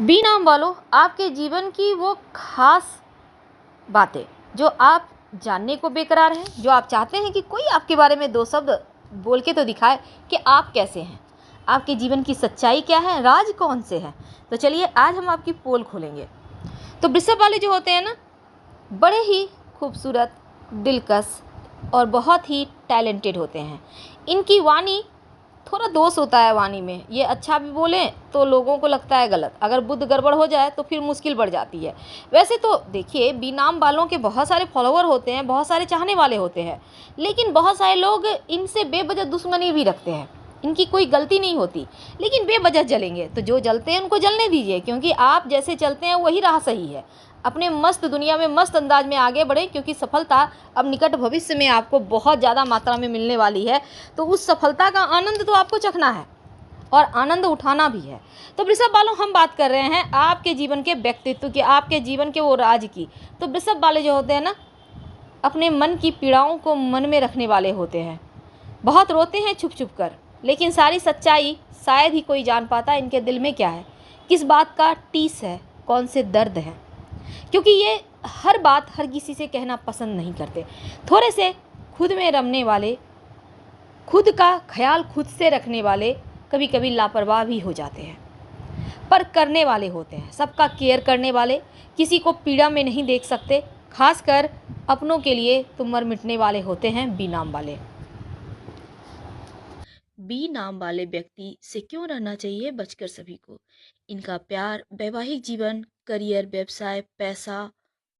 B नाम वालों, आपके जीवन की वो खास बातें जो आप जानने को बेकरार हैं, जो आप चाहते हैं कि कोई आपके बारे में दो शब्द बोल के तो दिखाए कि आप कैसे हैं, आपके जीवन की सच्चाई क्या है, राज कौन से हैं। तो चलिए आज हम आपकी पोल खोलेंगे। तो वृषभ वाले जो होते हैं ना, बड़े ही खूबसूरत, दिलकश और बहुत ही टैलेंटेड होते हैं। इनकी वाणी थोड़ा दोष होता है वाणी में, ये अच्छा भी बोलें तो लोगों को लगता है गलत, अगर बुद्ध गड़बड़ हो जाए तो फिर मुश्किल बढ़ जाती है। वैसे तो देखिए, बी नाम वालों के बहुत सारे फॉलोअर होते हैं, बहुत सारे चाहने वाले होते हैं, लेकिन बहुत सारे लोग इनसे बेवजह दुश्मनी भी रखते हैं। इनकी कोई गलती नहीं होती लेकिन बेवजह जलेंगे, तो जो जलते हैं उनको जलने दीजिए, क्योंकि आप जैसे चलते हैं वही राह सही है। अपने मस्त दुनिया में मस्त अंदाज में आगे बढ़ें, क्योंकि सफलता अब निकट भविष्य में आपको बहुत ज़्यादा मात्रा में मिलने वाली है। तो उस सफलता का आनंद तो आपको चखना है और आनंद उठाना भी है। तो वृषभ वालों, हम बात कर रहे हैं आपके जीवन के व्यक्तित्व की, आपके जीवन के वो राज की। तो वृषभ वाले जो होते हैं ना, अपने मन की पीड़ाओं को मन में रखने वाले होते हैं, बहुत रोते हैं छुप छुप कर, लेकिन सारी सच्चाई शायद ही कोई जान पाता इनके दिल में क्या है, किस बात का टीस है, कौन से दर्द है, क्योंकि ये हर बात हर किसी से कहना पसंद नहीं करते। थोड़े से खुद में रमने वाले, खुद का ख्याल खुद से रखने वाले कभी कभी लापरवाह भी हो जाते हैं, पर करने वाले होते हैं, सबका केयर करने वाले, किसी को पीड़ा में नहीं देख सकते, खासकर अपनों के लिए तो मर मिटने वाले होते हैं बी नाम वाले। बी नाम वाले व्यक्ति से क्यों रहना चाहिए बचकर सभी को। इनका प्यार, वैवाहिक जीवन, करियर, व्यवसाय, पैसा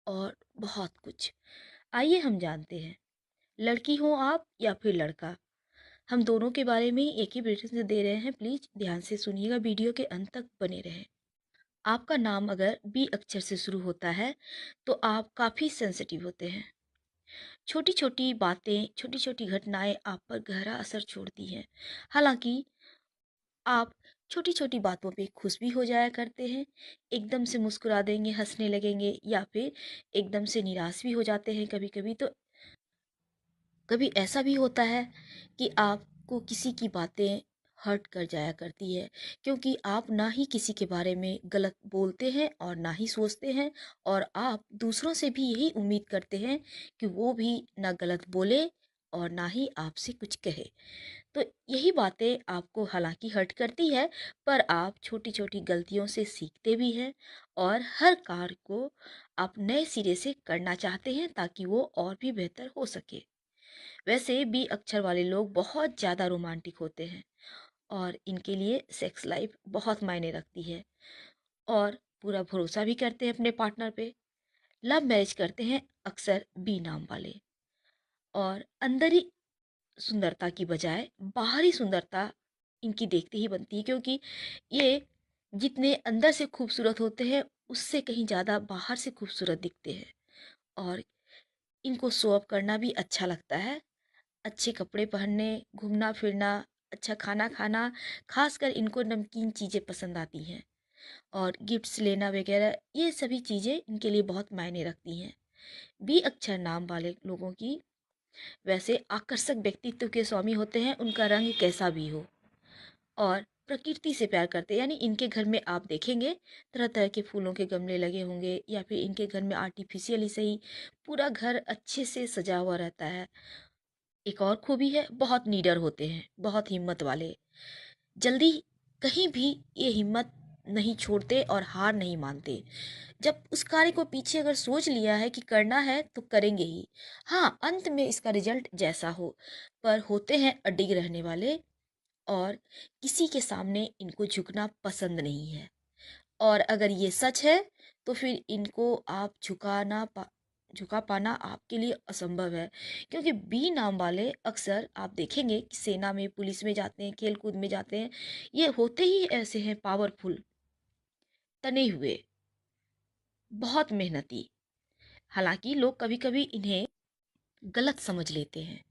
और बहुत कुछ। आइए हम जानते हैं, लड़की हो आप या फिर लड़का, हम दोनों के बारे में एक ही प्रेफरेंस दे रहे हैं। प्लीज ध्यान से सुनिएगा, वीडियो के अंत तक बने रहें। आपका नाम अगर बी अक्षर से शुरू होता है तो आप काफ़ी सेंसिटिव होते हैं। छोटी छोटी बातें, छोटी छोटी घटनाएं आप पर गहरा असर छोड़ती हैं। हालांकि आप छोटी छोटी बातों पे खुश भी हो जाया करते हैं, एकदम से मुस्कुरा देंगे, हंसने लगेंगे, या फिर एकदम से निराश भी हो जाते हैं कभी कभी। तो कभी ऐसा भी होता है कि आपको किसी की बातें हर्ट कर जाया करती है, क्योंकि आप ना ही किसी के बारे में गलत बोलते हैं और ना ही सोचते हैं, और आप दूसरों से भी यही उम्मीद करते हैं कि वो भी ना गलत बोले और ना ही आपसे कुछ कहे। तो यही बातें आपको हालांकि हर्ट करती है, पर आप छोटी छोटी गलतियों से सीखते भी हैं और हर कार्य को आप नए सिरे से करना चाहते हैं ताकि वो और भी बेहतर हो सके। वैसे बी अक्षर वाले लोग बहुत ज़्यादा रोमांटिक होते हैं और इनके लिए सेक्स लाइफ बहुत मायने रखती है, और पूरा भरोसा भी करते हैं अपने पार्टनर पे। लव मैरिज करते हैं अक्सर बी नाम वाले, और अंदर सुंदरता की बजाय बाहरी सुंदरता इनकी देखते ही बनती है, क्योंकि ये जितने अंदर से खूबसूरत होते हैं उससे कहीं ज़्यादा बाहर से खूबसूरत दिखते हैं। और इनको शो ऑफ करना भी अच्छा लगता है, अच्छे कपड़े पहनने, घूमना फिरना, अच्छा खाना खाना, खासकर इनको नमकीन चीज़ें पसंद आती हैं, और गिफ्ट्स लेना वगैरह, ये सभी चीज़ें इनके लिए बहुत मायने रखती हैं। बी अक्षर नाम वाले लोगों की वैसे आकर्षक व्यक्तित्व के स्वामी होते हैं, उनका रंग कैसा भी हो, और प्रकृति से प्यार करते हैं। यानी इनके घर में आप देखेंगे तरह तरह के फूलों के गमले लगे होंगे, या फिर इनके घर में आर्टिफिशियल ही सही पूरा घर अच्छे से सजा हुआ रहता है। एक और खूबी है, बहुत नीडर होते हैं, बहुत हिम्मत वाले, जल्दी कहीं भी ये हिम्मत नहीं छोड़ते और हार नहीं मानते। जब उस कार्य को पीछे अगर सोच लिया है कि करना है तो करेंगे ही, हाँ अंत में इसका रिजल्ट जैसा हो, पर होते हैं अडिग रहने वाले, और किसी के सामने इनको झुकना पसंद नहीं है। और अगर ये सच है तो फिर इनको आप झुका पाना आपके लिए असंभव है, क्योंकि बी नाम वाले अक्सर आप देखेंगे कि सेना में, पुलिस में जाते हैं, खेल कूद में जाते हैं, ये होते ही ऐसे हैं, पावरफुल, तने हुए, बहुत मेहनती। हालांकि लोग कभी कभी इन्हें गलत समझ लेते हैं,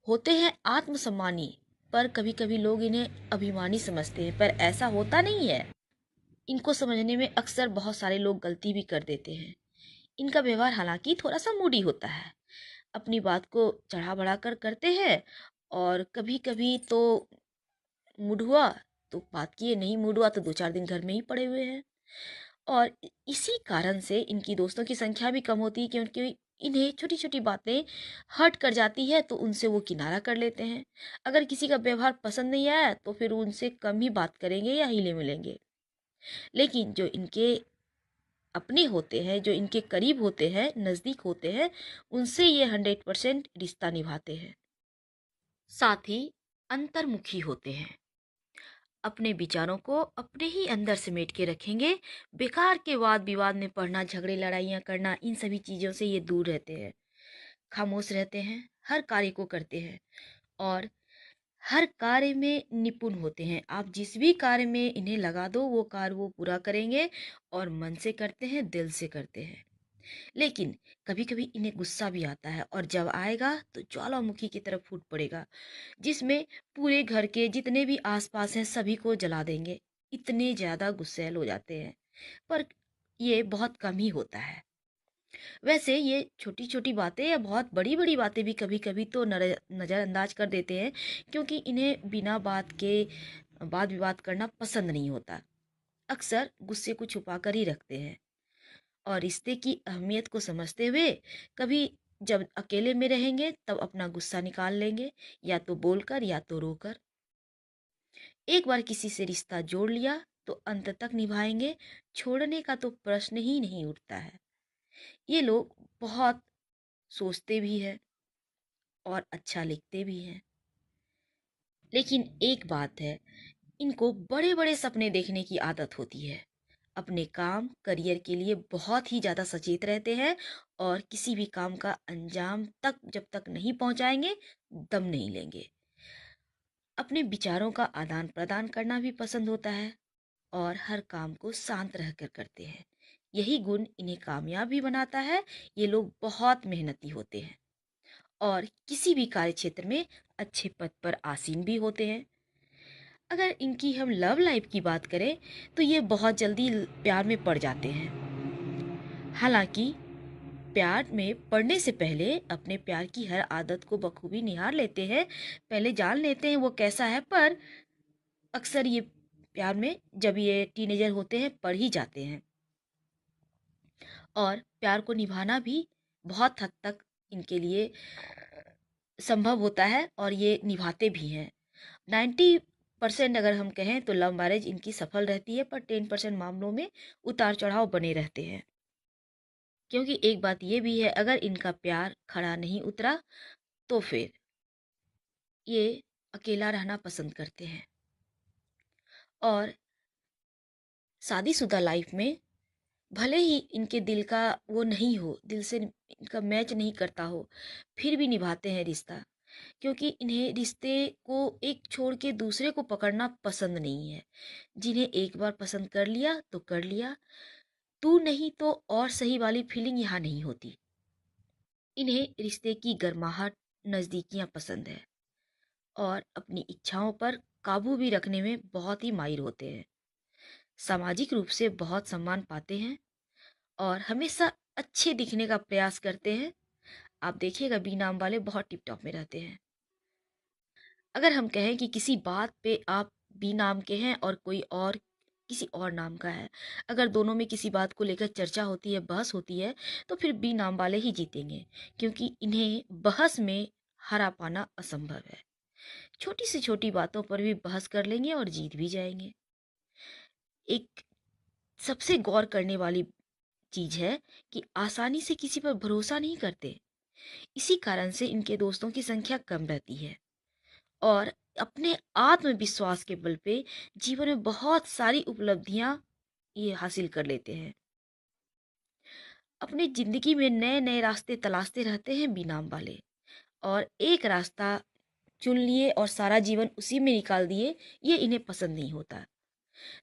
होते हैं आत्मसम्मानी, पर कभी कभी लोग इन्हें अभिमानी समझते हैं, पर ऐसा होता नहीं है। इनको समझने में अक्सर बहुत सारे लोग गलती भी कर देते हैं। इनका व्यवहार हालांकि थोड़ा सा मूडी होता है, अपनी बात को चढ़ा बढ़ा कर करते हैं, और कभी कभी तो मूड हुआ तो बात किए, नहीं मूड हुआ तो 2-4 दिन घर में ही पड़े हुए हैं। और इसी कारण से इनकी दोस्तों की संख्या भी कम होती है, क्योंकि इन्हें छोटी-छोटी बातें हर्ट कर जाती है तो उनसे वो किनारा कर लेते हैं। अगर किसी का व्यवहार पसंद नहीं आया तो फिर उनसे कम ही बात करेंगे या हिले-मिलेंगे। लेकिन जो इनके अपने होते हैं, जो इनके करीब होते हैं, नज़दीक होते हैं, उनसे ये 100% रिश्ता निभाते हैं। साथ ही अंतर्मुखी होते हैं। अपने विचारों को अपने ही अंदर समेट के रखेंगे। बेकार के वाद विवाद में पड़ना, झगड़े लड़ाइयाँ करना, इन सभी चीज़ों से ये दूर रहते हैं। खामोश रहते हैं, हर कार्य को करते हैं और हर कार्य में निपुण होते हैं। आप जिस भी कार्य में इन्हें लगा दो वो कार्य वो पूरा करेंगे और मन से करते हैं, दिल से करते हैं। लेकिन कभी-कभी इन्हें गुस्सा भी आता है और जब आएगा तो ज्वालामुखी की तरफ फूट पड़ेगा, जिसमें पूरे घर के जितने भी आसपास हैं सभी को जला देंगे। इतने ज़्यादा गुस्सैल हो जाते हैं। पर ये बहुत कम ही होता है। वैसे ये छोटी-छोटी बातें या बहुत बड़ी-बड़ी बातें भी कभी-कभी तो नज़रअंदाज कर देते हैं, क्योंकि इन्हें बिना बात के वाद-विवाद करना पसंद नहीं होता। अक्सर गुस्से को छुपा कर ही रखते हैं और रिश्ते की अहमियत को समझते हुए कभी जब अकेले में रहेंगे तब अपना गुस्सा निकाल लेंगे, या तो बोलकर या तो रोकर। एक बार किसी से रिश्ता जोड़ लिया तो अंत तक निभाएंगे, छोड़ने का तो प्रश्न ही नहीं उठता है। ये लोग बहुत सोचते भी हैं और अच्छा लिखते भी हैं। लेकिन एक बात है, इनको बड़े-बड़े सपने देखने की आदत होती है। अपने काम, करियर के लिए बहुत ही ज़्यादा सचेत रहते हैं और किसी भी काम का अंजाम तक जब तक नहीं पहुँचाएँगे, दम नहीं लेंगे। अपने विचारों का आदान-प्रदान करना भी पसंद होता है और हर काम को शांत रहकर करते हैं। यही गुण इन्हें कामयाब भी बनाता है। ये लोग बहुत मेहनती होते हैं और किसी भी कार्य क्षेत्र में अच्छे पद पर आसीन भी होते हैं। अगर इनकी हम लव लाइफ की बात करें तो ये बहुत जल्दी प्यार में पड़ जाते हैं। हालांकि प्यार में पड़ने से पहले अपने प्यार की हर आदत को बखूबी निहार लेते हैं, पहले जान लेते हैं वो कैसा है। पर अक्सर ये प्यार में जब ये टीनेजर होते हैं पड़ ही जाते हैं और प्यार को निभाना भी बहुत हद तक इनके लिए संभव होता है और ये निभाते भी हैं। 90% अगर हम कहें तो लव मैरिज इनकी सफल रहती है, पर 10% मामलों में उतार चढ़ाव बने रहते हैं। क्योंकि एक बात ये भी है, अगर इनका प्यार खरा नहीं उतरा तो फिर ये अकेला रहना पसंद करते हैं और शादीशुदा लाइफ में भले ही इनके दिल का वो नहीं हो, दिल से इनका मैच नहीं करता हो, फिर भी निभाते हैं रिश्ता। क्योंकि इन्हें रिश्ते को एक छोड़ के दूसरे को पकड़ना पसंद नहीं है। जिन्हें एक बार पसंद कर लिया तो कर लिया, तू नहीं तो और सही वाली फीलिंग यहाँ नहीं होती। इन्हें रिश्ते की गर्माहट, नज़दीकियाँ पसंद है और अपनी इच्छाओं पर काबू भी रखने में बहुत ही माहिर होते हैं। सामाजिक रूप से बहुत सम्मान पाते हैं और हमेशा अच्छे दिखने का प्रयास करते हैं। आप देखिएगा बी नाम वाले बहुत टिप टॉप में रहते हैं। अगर हम कहें कि किसी बात पे आप बी नाम के हैं और कोई और किसी और नाम का है, अगर दोनों में किसी बात को लेकर चर्चा होती है, बहस होती है, तो फिर बी नाम वाले ही जीतेंगे, क्योंकि इन्हें बहस में हरा पाना असंभव है। छोटी से छोटी बातों पर भी बहस कर लेंगे और जीत भी जाएंगे। एक सबसे गौर करने वाली चीज है कि आसानी से किसी पर भरोसा नहीं करते। इसी कारण से इनके दोस्तों की संख्या कम रहती है और अपने आत्मविश्वास के बल पे जीवन में बहुत सारी उपलब्धियां ये हासिल कर लेते हैं। अपनी जिंदगी में नए नए रास्ते तलाशते रहते हैं बीनाम वाले, और एक रास्ता चुन लिए और सारा जीवन उसी में निकाल दिए, ये इन्हें पसंद नहीं होता।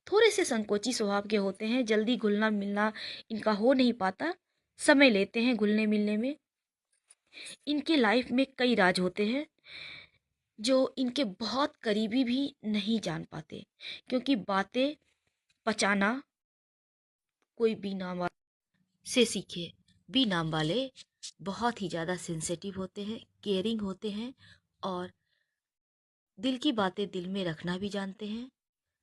थोड़े से संकोची स्वभाव के होते हैं, जल्दी घुलना मिलना इनका हो नहीं पाता, समय लेते हैं घुलने मिलने में। इनके लाइफ में कई राज होते हैं जो इनके बहुत करीबी भी नहीं जान पाते, क्योंकि बातें पचाना कोई बी नाम से सीखे। बी नाम वाले बहुत ही ज़्यादा सेंसिटिव होते हैं, केयरिंग होते हैं और दिल की बातें दिल में रखना भी जानते हैं।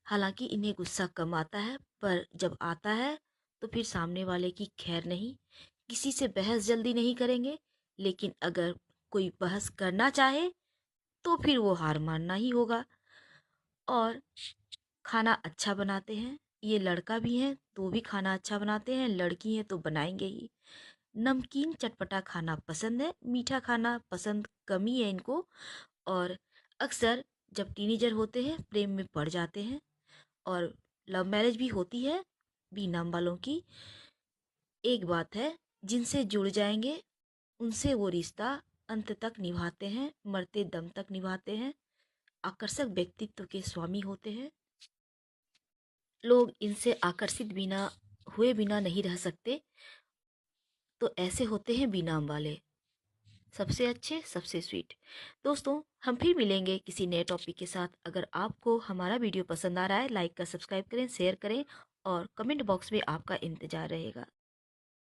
हालांकि इन्हें गुस्सा कम आता है, पर जब आता है तो फिर सामने वाले की खैर नहीं। किसी से बहस जल्दी नहीं करेंगे, लेकिन अगर कोई बहस करना चाहे तो फिर वो हार मानना ही होगा। और खाना अच्छा बनाते हैं, ये लड़का भी है तो भी खाना अच्छा बनाते हैं, लड़की है तो बनाएंगे ही। नमकीन चटपटा खाना पसंद है, मीठा खाना पसंद कम ही है इनको। और अक्सर जब टीनेजर होते हैं प्रेम में पड़ जाते हैं, और लव मैरिज भी होती है बी नाम वालों की। एक बात है, जिनसे जुड़ जाएंगे उनसे वो रिश्ता अंत तक निभाते हैं, मरते दम तक निभाते हैं। आकर्षक व्यक्तित्व के स्वामी होते हैं, लोग इनसे आकर्षित बिना हुए बिना नहीं रह सकते। तो ऐसे होते हैं बी नाम वाले, सबसे अच्छे, सबसे स्वीट। दोस्तों, हम फिर मिलेंगे किसी नए टॉपिक के साथ। अगर आपको हमारा वीडियो पसंद आ रहा है, लाइक का सब्सक्राइब करें, शेयर करें, और कमेंट बॉक्स में आपका इंतजार रहेगा।